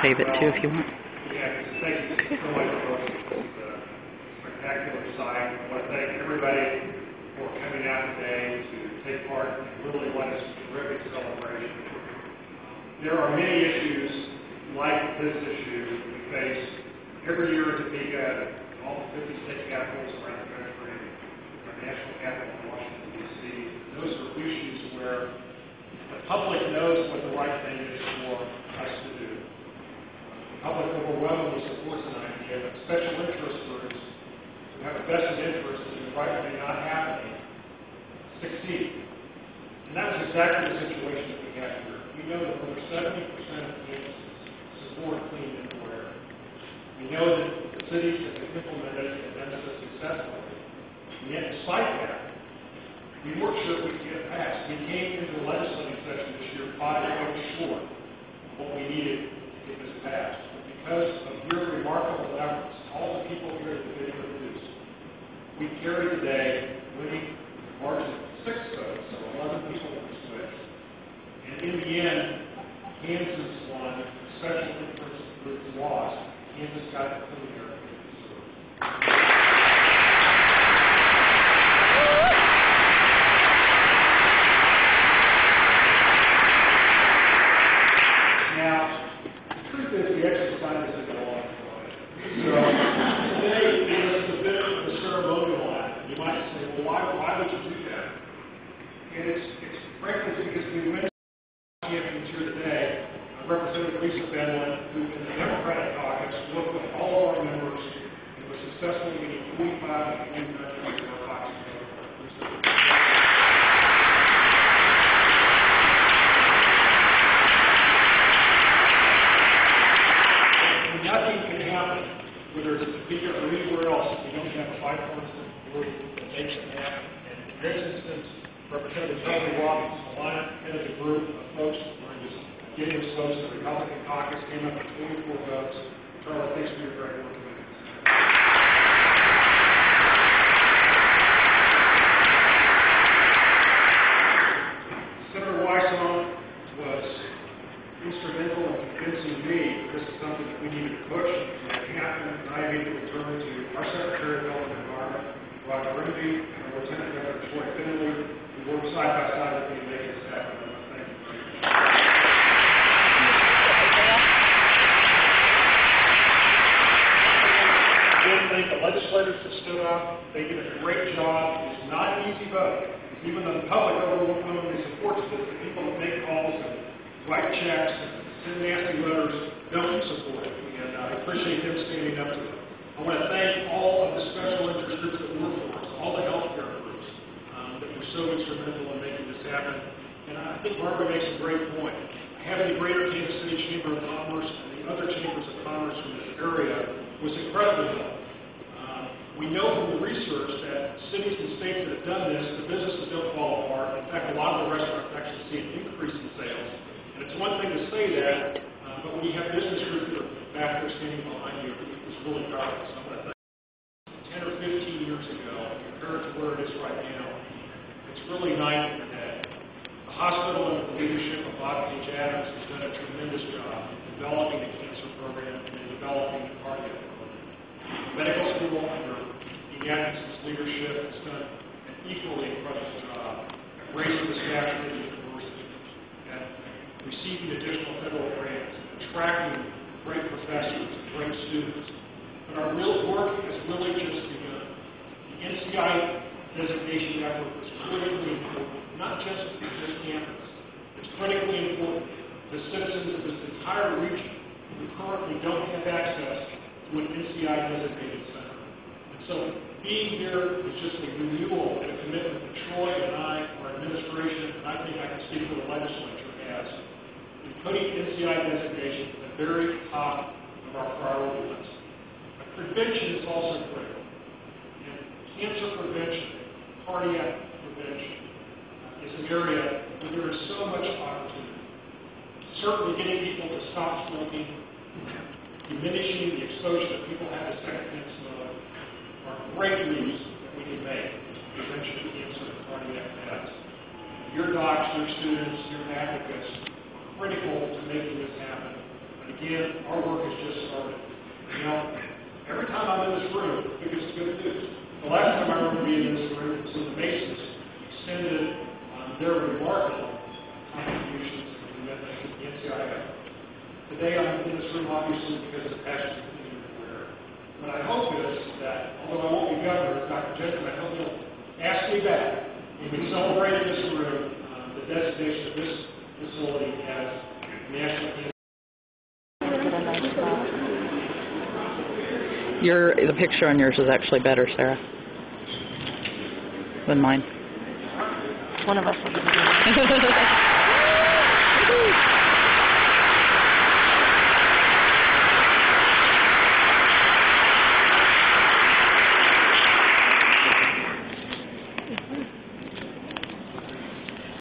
save it too if you want. Yeah, thank you so much for the spectacular site. I want to thank everybody for coming out today to take part in really what is a terrific celebration. There are many issues like this issue we face every year in Topeka, all the 50 state capitals around the country, our national capital in Washington, D.C. Those are issues where the public knows what the right thing is for us to do. The public overwhelmingly supports an idea that special interest groups who have a vested interest in the right thing not happening succeed. And that was exactly the situation that we have here. We know that over 70% of campuses support clean indoor air. We know that the cities that have implemented it have done so successfully. And yet, despite that, we weren't sure we could get it passed. We came into the legislative session this year 5 votes short of what we needed to get this passed. But because of your remarkable efforts, all the people here at the video produced, we carry today winning a margin of 6 votes, so 11 people were switched. And in the end, Kansas won, special interest groups lost. Kansas got the clean air it deserved. Representative Lisa Benwin, who in the Democratic caucus worked with all of our members and was successfully getting 45 of the 49 of our caucus members. Nothing can happen, whether it's at Topeka or anywhere else, if we don't have a bipartisan board that makes it happen. And in this instance, Representative Tony Robbins, the line head of the group of folks who are just getting us close to the Republican caucus, came up with 24 votes. Charlie, thanks for your great work. Senator Weissong was instrumental in convincing me that this is something that we needed to push and make happen. And I immediately turned to our Secretary of Health and Environment, Roger Grimby, and our Lieutenant Governor Troy Finley, who worked side by side with me to make this happen. Thank you very much. Thank the legislators that stood up. They did a great job. It's not an easy vote. Even though the public overwhelmingly supports it, the people that make calls and write checks and send nasty letters don't support it. And I appreciate them standing up to it. I want to thank all of the special interest groups that work for us, all the healthcare groups that were so instrumental in making this happen. And I think Barbara makes a great point. Having the Greater Kansas City Chamber of Commerce and the other chambers of commerce from this area was incredibly helpful. We know from the research that cities and states that have done this, the businesses don't fall apart. In fact, a lot of the restaurants actually see an increase in sales. And it's one thing to say that, but when you have business groups that are back there standing behind you, it's really powerful. So I'm going to thank 10 or 15 years ago, compared to where it is right now, it's really night and day. The hospital and the leadership of Bob H. Adams has done a tremendous job in developing the cancer program and in developing the cardiac program. Medical school under Adams' leadership has done an equally incredible job at raising the stature of the university, at receiving additional federal grants, attracting great professors and great students. But our real work has really just begun. The NCI designation effort is critically important, not just for this campus. It's critically important to citizens of this entire region who currently don't have access to an NCI designated center. And so being here is just a renewal and a commitment that Troy and I, our administration, and I think I can speak for the legislature, has in putting NCI designation at the very top of our priority list. But prevention is also critical. And cancer prevention, cardiac prevention, is an area where there is so much opportunity. Certainly getting people to stop smoking, diminishing the exposure that people have to secondhand smoke, are great moves that we can make to prevention of cancer and cardiac deaths. Your docs, your students, your advocates are critical to making this happen. And Again, our work has just started. You know, every time I'm in this room, it gets good news. The last time I remember being in this room was when the Masons extended their remarkable contributions and commitment to the NCIF. Today I'm in this room obviously because of passion for community prayer. What I hope is that, although I won't be governor as Dr. Jensen, I hope you'll ask me back when we celebrate in this room the designation of this facility as national. The picture on yours is actually better, Sarah, than mine. One of us will be doing it.